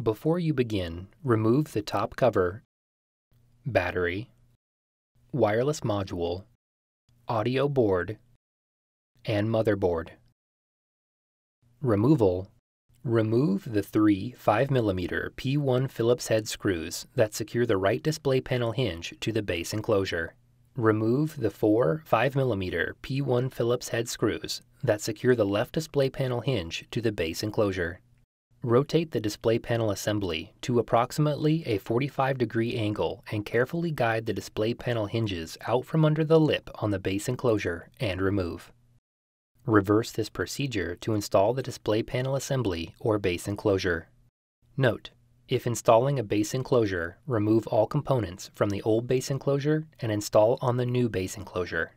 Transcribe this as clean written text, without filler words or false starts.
Before you begin, remove the top cover, battery, wireless module, audio board, and motherboard. Removal. Remove the three 5mm P1 Phillips head screws that secure the right display panel hinge to the base enclosure. Remove the four 5mm P1 Phillips head screws that secure the left display panel hinge to the base enclosure. Rotate the display panel assembly to approximately a 45-degree angle and carefully guide the display panel hinges out from under the lip on the base enclosure and remove. Reverse this procedure to install the display panel assembly or base enclosure. Note: if installing a base enclosure, remove all components from the old base enclosure and install on the new base enclosure.